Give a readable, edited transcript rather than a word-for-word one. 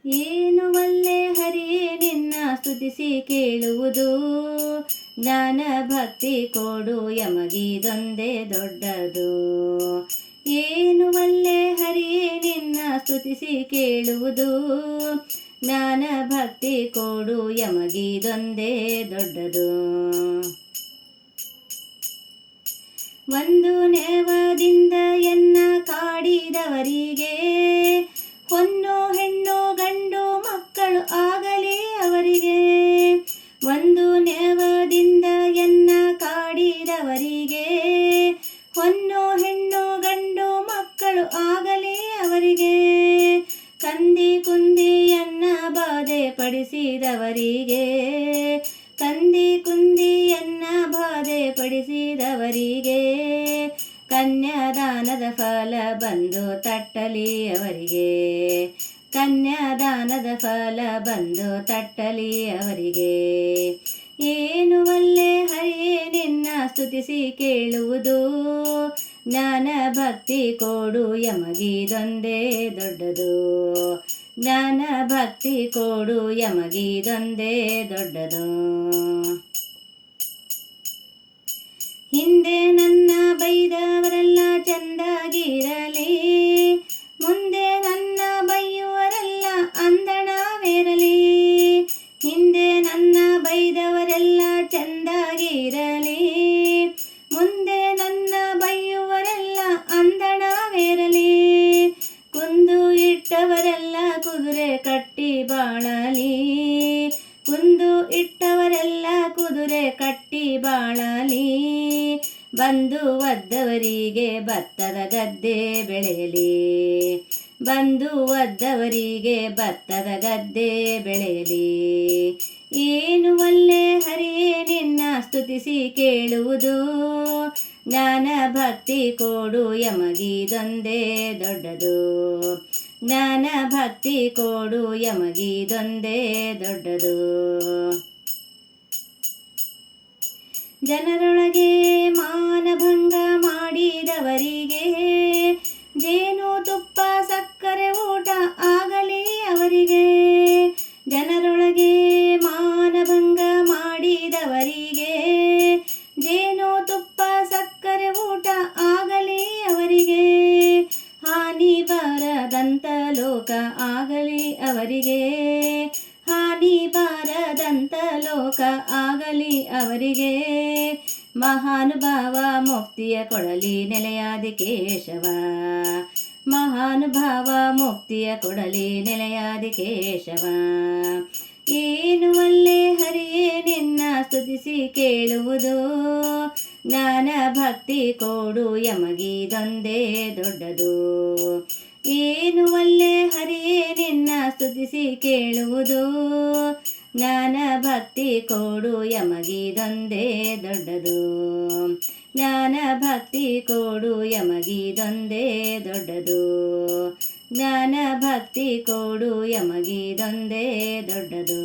ಏನು ಒಲ್ಲೆ ಹರಿಯೇ ನಿನ್ನ ಸ್ತುತಿಸಿ ಕೇಳುವುದು, ಜ್ಞಾನ ಭಕ್ತಿ ಕೊಡು ಯಮಗಿದೊಂದೇ ದೊಡ್ಡದು. ಏನು ಒಲ್ಲೆ ಹರಿಯೇ ನಿನ್ನ ಸ್ತುತಿಸಿ ಕೇಳುವುದು, ಜ್ಞಾನ ಭಕ್ತಿ ಕೊಡು ಯಮಗಿದೊಂದೇ ದೊಡ್ಡದು. ಒಂದು ನೆವದಿಂದ ಎನ್ನ ಕಾಡಿದವರಿಗೆ, ಹೊನ್ನು ಹೆಣ್ಣು ಗಂಡು ಮಕ್ಕಳು ಆಗಲಿ ಅವರಿಗೆ. ಒಂದು ನೆವದಿಂದ ಎನ್ನ ಕಾಡಿದವರಿಗೆ, ಹೊನ್ನು ಹೆಣ್ಣು ಗಂಡು ಮಕ್ಕಳು ಆಗಲಿ ಅವರಿಗೆ. ಕಂದಿ ಕುಂದಿಯನ್ನ ಬಾಧೆ ಪಡಿಸಿದವರಿಗೆ, ಕಂದಿ ಕುಂದಿಯನ್ನ ಬಾಧೆ ಪಡಿಸಿದವರಿಗೆ, ಕನ್ಯಾದಾನದ ಫಲ ಬಂದು ತಟ್ಟಲಿ ಅವರಿಗೆ. ಕನ್ಯಾದಾನದ ಫಲ ಬಂದು ತಟ್ಟಲಿ ಅವರಿಗೆ. ಏನು ಒಲ್ಲೆ ಹರಿಯೇ ನಿನ್ನ ಸ್ತುತಿಸಿ ಕೇಳುವುದು, ಜ್ಞಾನ ಭಕ್ತಿ ಕೊಡು ಯಮಗಿದೊಂದೇ ದೊಡ್ಡದು. ಜ್ಞಾನ ಭಕ್ತಿ ಕೊಡು ಯಮಗಿದೊಂದೇ ದೊಡ್ಡದು. ಹಿಂದೆ ನನ್ನ ಬೈದವರೆಲ್ಲ ಚಂದಾಗಿರಲಿ, ಮುಂದೆ ನನ್ನ ಬೈಯುವರೆಲ್ಲ ಅಂದಣವೇರಲಿ. ಹಿಂದೆ ನನ್ನ ಬೈದವರೆಲ್ಲ ಚಂದಾಗಿರಲಿ, ಮುಂದೆ ನನ್ನ ಬೈಯುವರೆಲ್ಲ ಅಂದಣವೇರಲಿ. ಕುಂದು ಇಟ್ಟವರೆಲ್ಲ ಕುದುರೆ ಕಟ್ಟಿ ಬಾಳಲಿ, ಕುಂದು ಇಟ್ಟವರೆಲ್ಲ ಕುದುರೆ ಕಟ್ಟಿ ಬಾಳಲಿ. ಬಂದು ಒದ್ದವರಿಗೆ ಭತ್ತದ ಗದ್ದೆ ಬೆಳೆಯಲಿ, ಬಂದು ಒದ್ದವರಿಗೆ ಭತ್ತದ ಗದ್ದೆ ಬೆಳೆಯಲಿ. ಏನು ಒಲ್ಲೆ ಹರಿಯೇ ನಿನ್ನ ಸ್ತುತಿಸಿ ಕೇಳುವುದು, ಜ್ಞಾನ ಭಕ್ತಿ ಕೊಡು ಯಮಗಿದೊಂದೇ ದೊಡ್ಡದು. ಜ್ಞಾನ ಭಕ್ತಿ ಕೊಡು ಯಮಗಿದೊಂದೇ ದೊಡ್ಡದು. ಜನರೊಳಗೆ ಮಾನಭಂಗ ಮಾಡಿದವರಿಗೆ, ಜೇನು ತುಪ್ಪ ಸಕ್ಕರೆ ಊಟ ಆಗಲಿ ಅವರಿಗೆ. ಜನರೊಳಗೆ ಮಾನಭಂಗ ಮಾಡಿದವರಿಗೆ, ಜೇನು ತುಪ್ಪ ಸಕ್ಕರೆ ಊಟ ಆಗಲಿ ಅವರಿಗೆ. ಹಾನಿ ಬಾರದಂತ ಲೋಕ ಆಗಲಿ ಅವರಿಗೆ, ಹಾನಿ ಬಾರದಂತ ಲೋಕ ಆಗಲಿ ಅವರಿಗೆ. ಮಹಾನುಭಾವ ಮುಕ್ತಿಯ ಕೊಡಲಿ ನೆಲೆಯಾದಿ ಕೇಶವ, ಮಹಾನುಭಾವ ಮುಕ್ತಿಯ ಕೊಡಲಿ ನೆಲೆಯಾದಿ ಕೇಶವ. ಏನು ಒಲ್ಲೆ ಹರಿಯೇ ನಿನ್ನ ಸ್ತುತಿಸಿ ಕೇಳುವುದು, ಜ್ಞಾನ ಭಕ್ತಿ ಕೊಡು ಯಮಗಿದೊಂದೇ ದೊಡ್ಡದು. ಏನು ಒಲ್ಲೆ ಹರಿಯೇ ನಿನ್ನ ಸ್ತುತಿಸಿ ಕೇಳುವುದು, ಜ್ಞಾನ ಭಕ್ತಿ ಕೊಡು ಯಮಗಿದೊಂದೇ ದೊಡ್ಡದು. ಜ್ಞಾನ ಭಕ್ತಿ ಕೊಡು ಯಮಗಿದೊಂದೇ ದೊಡ್ಡದು. ಜ್ಞಾನ ಭಕ್ತಿ ಕೊಡು ಯಮಗಿದೊಂದೇ ದೊಡ್ಡದು.